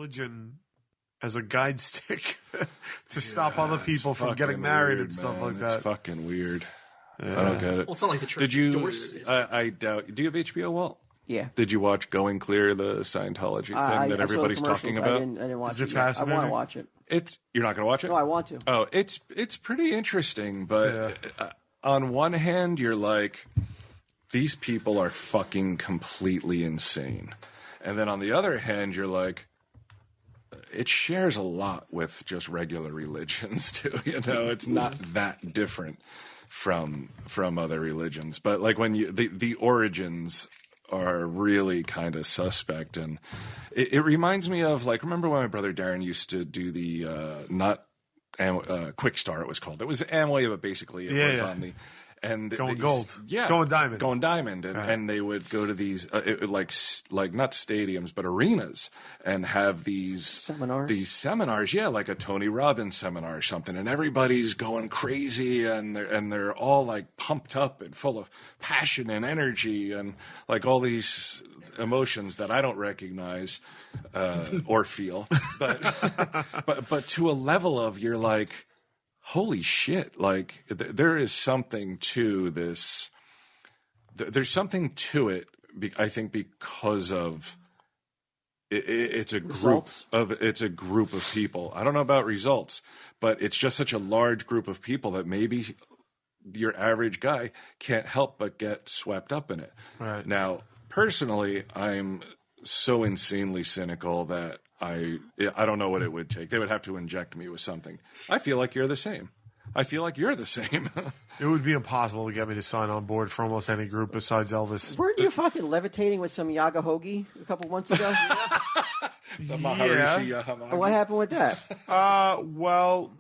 religion as a guide stick to stop other people from getting married and stuff like that. It's fucking weird. Yeah. I don't get it. Well, it's not like the church. Did you? I doubt. Do you have HBO, Walt? Yeah. Did you watch Going Clear, the Scientology thing that everybody's talking about? I didn't watch it. I want to watch it. You're not going to watch it? No, I want to. Oh, it's pretty interesting, but on one hand, you're like, these people are fucking completely insane, and then on the other hand, you're like, it shares a lot with just regular religions too. You know, it's not that different from other religions, but like when the origins are really kind of suspect, and it reminds me of, like, remember when my brother Darren used to do the Quick Star, it was called. It was Amway, but basically it was on the going gold, going diamond, and they would go to these like not stadiums but arenas and have these seminars, like a Tony Robbins seminar or something, and everybody's going crazy and they're all like pumped up and full of passion and energy and like all these emotions that I don't recognize or feel, but to a level of, you're like, holy shit, like there is something to this. There's something to it, I think, because of it's a group of people. I don't know about results, but it's just such a large group of people that maybe your average guy can't help but get swept up in it. Right. Now, personally, I'm so insanely cynical that I don't know what it would take. They would have to inject me with something. I feel like you're the same. I feel like you're the same. It would be impossible to get me to sign on board for almost any group besides Elvis. Weren't you fucking levitating with some Yaga Hoagie a couple months ago? The Maharishi Yahamagi. What happened with that? Well,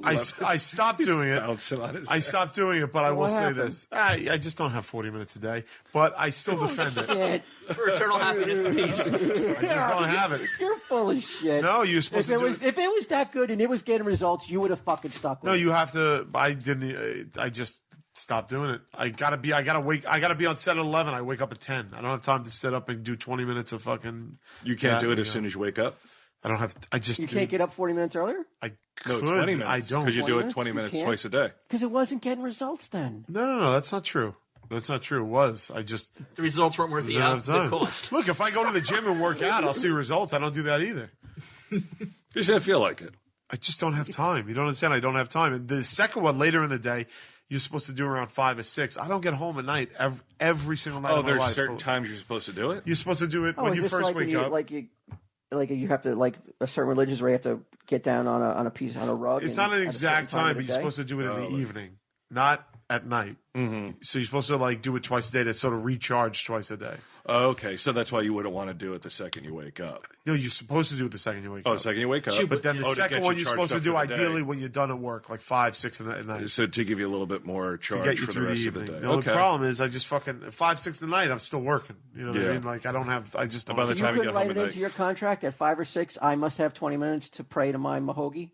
I stopped doing it. I stopped doing it, but I will say this. I just don't have 40 minutes a day, but I still defend it. For eternal happiness and peace. I just don't have it. You're full of shit. No, you're supposed to do it. If it was that good and it was getting results, you would have fucking stuck with it. No, you have to. I didn't. I just stopped doing it. I gotta be on set at 11. I wake up at 10. I don't have time to sit up and do 20 minutes of fucking. You can't do it as soon as you wake up? I don't have. You can't get up 40 minutes earlier? I could. No, 20 minutes. I don't. Because you do it 20 minutes twice a day. Because it wasn't getting results then. No. That's not true. That's not true. It was. I just. The results weren't worth the cost. Look, if I go to the gym and work out, I'll see results. I don't do that either. You just didn't feel like it. I just don't have time. You don't understand? I don't have time. And the second one, later in the day, you're supposed to do around 5 or 6. I don't get home at night every single night of my life. Oh, there's certain times you're supposed to do it? You're supposed to do it when you first wake up. Like you have to, like a certain religious where you have to get down on a rug. It's not an exact time, but you're supposed to do it in the evening, not at night. Mm-hmm. So you're supposed to like do it twice a day to sort of recharge twice a day. Okay, so that's why you wouldn't want to do it the second you wake up. No, you're supposed to do it the second you wake up. Oh, the second you wake up. But then the second one you're supposed to do ideally when you're done at work, like 5, 6 at night. So to give you a little bit more charge to get you for through the rest evening. of the day. No, the problem is I just fucking 5, 6 in the night I'm still working. You know what I mean? Like I just don't. By the time you you get write home it into your contract at 5 or 6. I must have 20 minutes to pray to my Mahogi.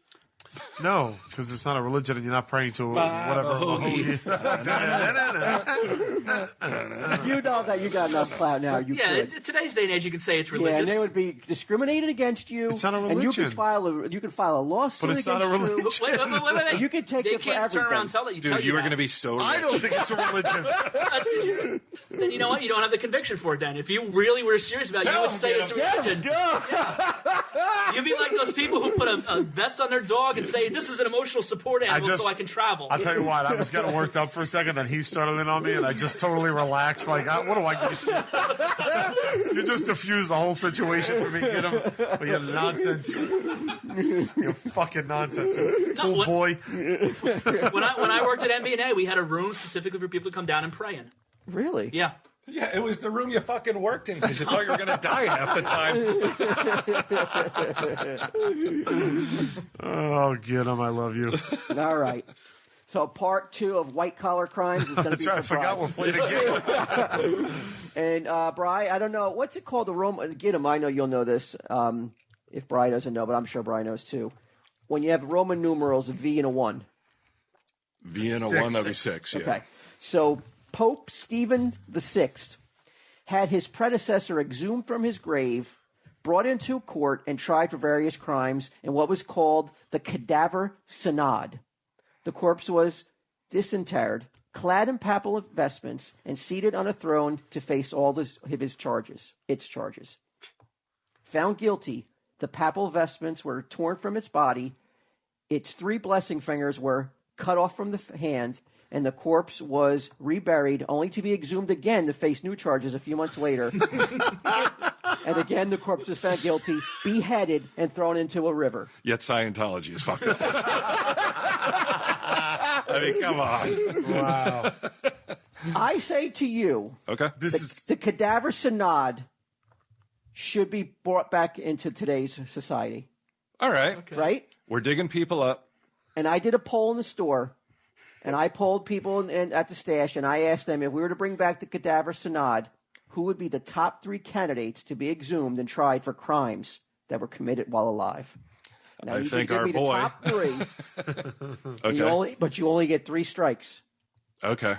No, because it's not a religion, and you're not praying to whatever. You know that you got enough clout now. In today's day and age, you can say it's religious. Yeah, and they would be discriminated against you. It's not a religion. And you can file a lawsuit. But it's not a religion. Wait. You can take they it for can't turn around and everything. tell that you. Dude, you were going to be so rich. I don't think it's a religion. That's because then you know what? You don't have the conviction for it. Then, if you really were serious about it, you would say it's a religion. Yeah. You'd be like those people who put a vest on their dog and say, "This is an emotional support animal, so I can travel." I'll tell you what. I was getting worked up for a second, and he started in on me, and I just totally relaxed. Like, what do I give a shit? You just diffused the whole situation for me. Get him with your nonsense. You fucking nonsense, cool boy. When I worked at MB&A, we had a room specifically for people to come down and pray in. Really? Yeah. Yeah, it was the room you fucking worked in because you thought you were going to die half the time. Oh, get him. I love you. All right. So part 2 of White Collar Crimes is going to be That's right. I forgot we're playing a game. And Bri, I don't know. What's it called? The Roman... Get him. I know you'll know this. If Bri doesn't know, but I'm sure Bri knows too. When you have Roman numerals, a V and a 1. V and a 1, that'd be 6, yeah. Okay. So Pope Stephen VI had his predecessor exhumed from his grave, brought into court and tried for various crimes in what was called the Cadaver Synod. The corpse was disinterred, clad in papal vestments, and seated on a throne to face all of its charges. Found guilty, the papal vestments were torn from its body, its 3 blessing fingers were cut off from the hand, and the corpse was reburied, only to be exhumed again to face new charges a few months later. And again, the corpse was found guilty, beheaded, and thrown into a river. Yet Scientology is fucked up. I mean, come on. Wow. I say to you, okay, the Cadaver Synod should be brought back into today's society. All right. Okay. Right? We're digging people up. And I did a poll in the store, and I polled people at the stash, and I asked them if we were to bring back the Cadaver Synod, who would be the top 3 candidates to be exhumed and tried for crimes that were committed while alive. Now, I think our boy. The top 3, okay. but you only get 3 strikes. Okay.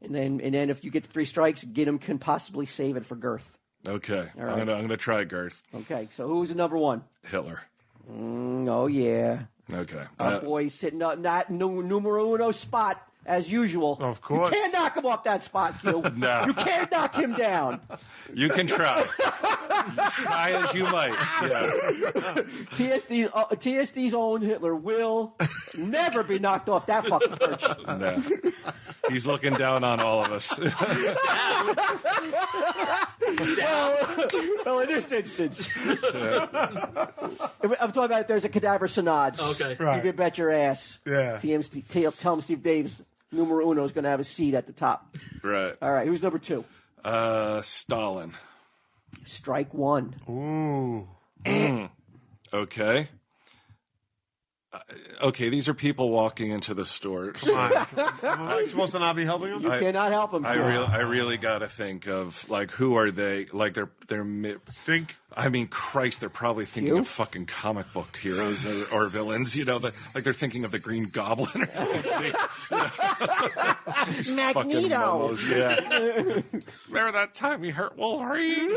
And then if you get the 3 strikes, Gideon can possibly save it for Girth. Okay. All right. I'm gonna try Girth. Okay. So who's the number 1? Hitler. Oh yeah. Okay. Our boy's sitting up that numero uno spot as usual. Of course. You can't knock him off that spot, Q. No. You can't knock him down. You can try. Try as you might. Yeah. TSD's own Hitler will never be knocked off that fucking perch. No. He's looking down on all of us. Well, in this instance, I'm talking about if there's a Cadaver Synod. Okay. Right. You can bet your ass. Yeah. Tell him Steve Dave's numero uno is going to have a seat at the top. Right. All right. Who's number 2? Stalin. Strike 1. Ooh. Okay. Okay, these are people walking into the store. Come on. Am I supposed to not be helping them? You cannot help him. I really got to think of, like, who are they? Like, they're Think. I mean, Christ, they're probably thinking of fucking comic book heroes or villains, you know, like they're thinking of the Green Goblin or something. Magneto. Yeah. Remember that time he hurt Wolverine?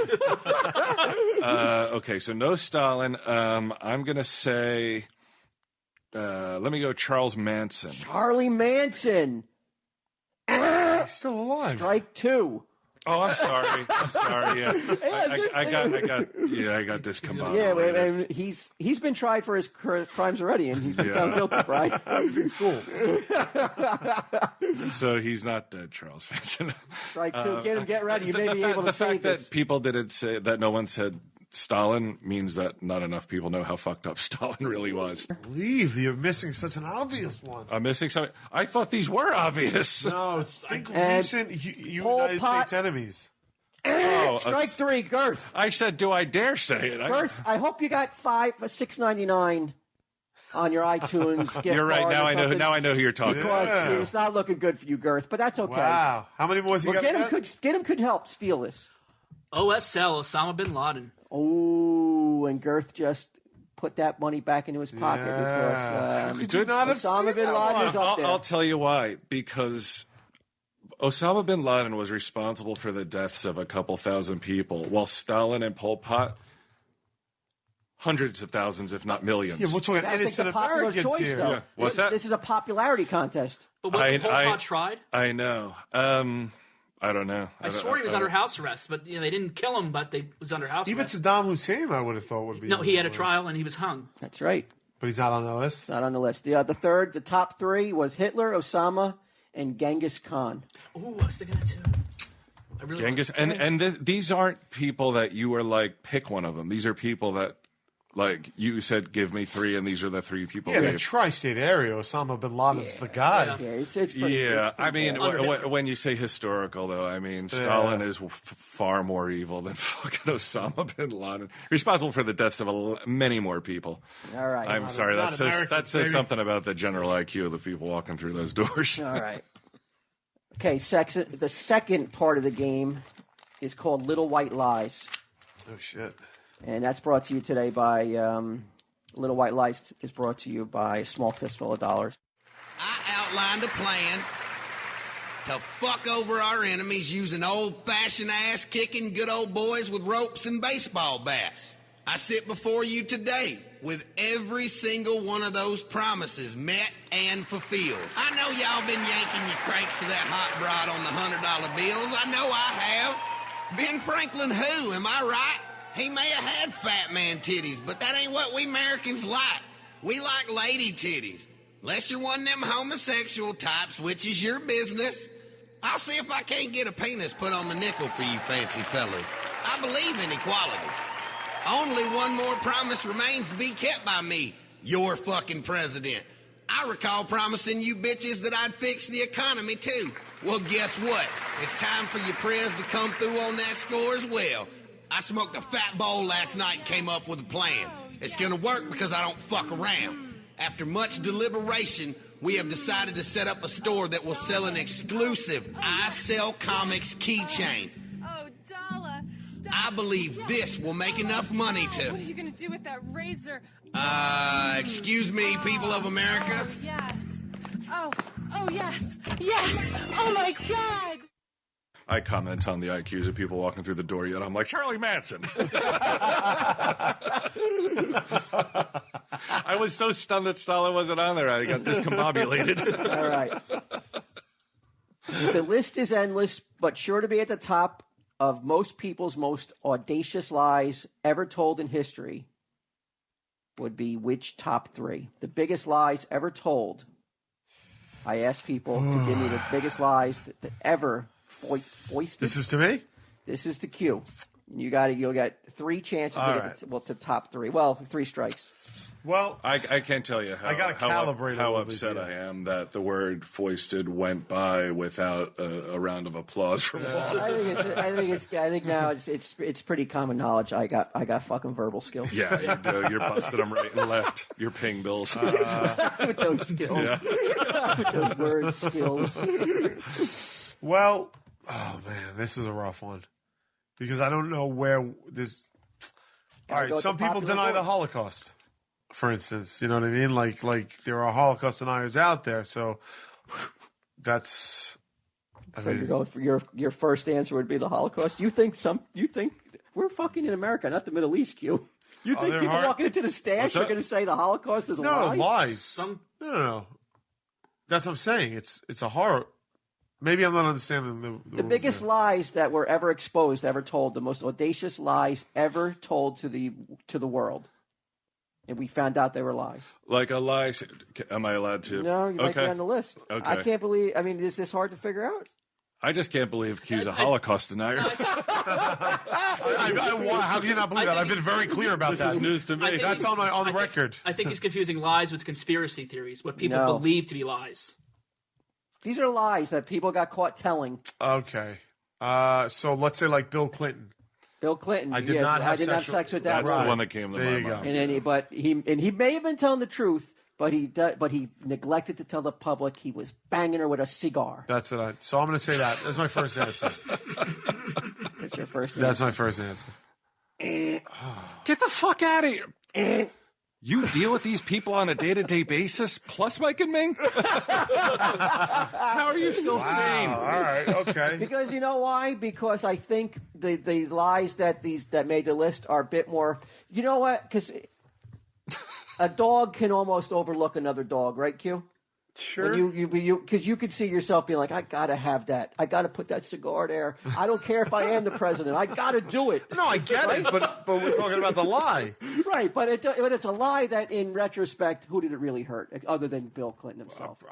Okay, so no Stalin. I'm going to say, let me go Charles Manson. Charlie Manson. He's still alive. Strike 2. Oh, I'm sorry. Yeah, I got this combined. Yeah, and he's been tried for his crimes already, and he's been found guilty, right? Everything's cool. So he's not dead, Charles Manson. Strike 2. Get ready. You may be able to save this. The fact that people didn't say that, no one said Stalin, means that not enough people know how fucked up Stalin really was. Believe you're missing such an obvious one. I'm missing something. I thought these were obvious. No, think And recent United States enemies. Strike 3, Girth. I said, do I dare say it? Girth, I hope you got $6.99 on your iTunes gift You're right. card Now or I know. something, Now I know who you're talking about. because it's not looking good for you, Girth. But that's okay. Wow. How many more has he Well, got? get him could help steal this. OSL, Osama bin Laden. Oh, and Girth just put that money back into his pocket because Could you not have Osama seen bin that Laden one? is up there. I'll tell you why. Because Osama bin Laden was responsible for the deaths of a couple thousand people, while Stalin and Pol Pot, hundreds of thousands, if not millions. Yeah, we're talking I think innocent the popular Americans choice, here. though. Yeah. What's that? This is a popularity contest. But wasn't Pol Pot tried? I know. I don't know. I swore he was under house arrest, but they didn't kill him, but they was under house Even arrest. Saddam Hussein, I would have thought would be. No, he had a trial and he was hung. That's right. But he's not on the list. Not on the list. The top 3 was Hitler, Osama, and Genghis Khan. Ooh, I was thinking that too. I really Genghis, and these aren't people that you were like, pick one of them. These are people that, like, you said, give me 3, and these are the 3 people. Yeah, the tri-state area, Osama bin Laden's the guy. Yeah, it's pretty. Yeah, it's pretty I mean, bad. when you say historical, though, I mean, Stalin is far more evil than fucking Osama bin Laden. Responsible for the deaths of many more people. All right. I'm sorry, that says something about the general IQ of the people walking through those doors. All right. Okay, the second part of the game is called Little White Lies. Oh, shit. And that's brought to you today by Little White Lies is brought to you by A Small Fistful of Dollars. I outlined a plan to fuck over our enemies using old-fashioned ass-kicking good old boys with ropes and baseball bats. I sit before you today with every single one of those promises met and fulfilled. I know y'all been yanking your cranks to that hot rod on the $100 bills. I know I have. Ben Franklin who, am I right? He may have had fat man titties, but that ain't what we Americans like. We like lady titties. Unless you're one of them homosexual types, which is your business. I'll see if I can't get a penis put on the nickel for you fancy fellas. I believe in equality. Only one more promise remains to be kept by me, your fucking president. I recall promising you bitches that I'd fix the economy too. Well, guess what? It's time for your prez to come through on that score as well. I smoked a fat bowl last night and came up with a plan. It's gonna work because I don't fuck around. After much deliberation, we have decided to set up a store that will sell an exclusive I Sell Comics keychain. Oh, Dala. I believe this will make enough money to... What are you going to do with that razor? Excuse me, people of America? Oh, yes. Oh, yes. Yes. Oh, my God. I comment on the IQs of people walking through the door, yet I'm like, Charlie Manson. I was so stunned that Stalin wasn't on there. I got discombobulated. All right. The list is endless, but sure to be at the top of most people's most audacious lies ever told in history would be which top three? The biggest lies ever told. I asked people to give me the biggest lies that ever foisted. This is to me? This is to Q. You'll get 3 chances to get to top 3. Well, 3 strikes. Well, I can't tell you how upset I am that the word foisted went by without a round of applause from Walt. I think now it's pretty common knowledge. I got fucking verbal skills. Yeah, you do. You're busting them right and left. You're paying bills. With those skills. Yeah. Those word skills. Well, oh man, this is a rough one. Because I don't know where this... All right, some people deny the Holocaust, for instance. You know what I mean? Like there are Holocaust deniers out there, so that's... You're going for your first answer would be the Holocaust? You think we're fucking in America, not the Middle East, Q. You think people walking into the stash are going to say the Holocaust is a lie? No, lies. No. That's what I'm saying. It's a horror... Maybe I'm not understanding the biggest lies that were ever exposed, ever told, the most audacious lies ever told to the world, and we found out they were lies. Like a lie? Am I allowed to? No, you might be on the list. Okay. I can't believe. I mean, is this hard to figure out? I just can't believe Q's a Holocaust denier. How can you not believe that? I've been very clear about that. This is news to me. That's on the record. I think he's confusing lies with conspiracy theories, what people believe to be lies. These are lies that people got caught telling. Okay. So let's say like Bill Clinton. Bill Clinton. I did not have sex with that. That's the one that came to my mind. And he may have been telling the truth, but he neglected to tell the public he was banging her with a cigar. That's it. So I'm going to say that. That's my first answer. That's your first answer. That's my first answer. Get the fuck out of here. You deal with these people on a day-to-day basis, plus Mike and Ming? How are you still sane? All right, okay. Because you know why? Because I think the lies that made the list are a bit more... You know what? Because a dog can almost overlook another dog, right, Q? Sure. Because you could see yourself being like, I gotta have that. I gotta put that cigar there. I don't care if I am the president. I gotta do it. No, I get it, but we're talking about the lie. Right, but it's a lie that, in retrospect, who did it really hurt, other than Bill Clinton himself?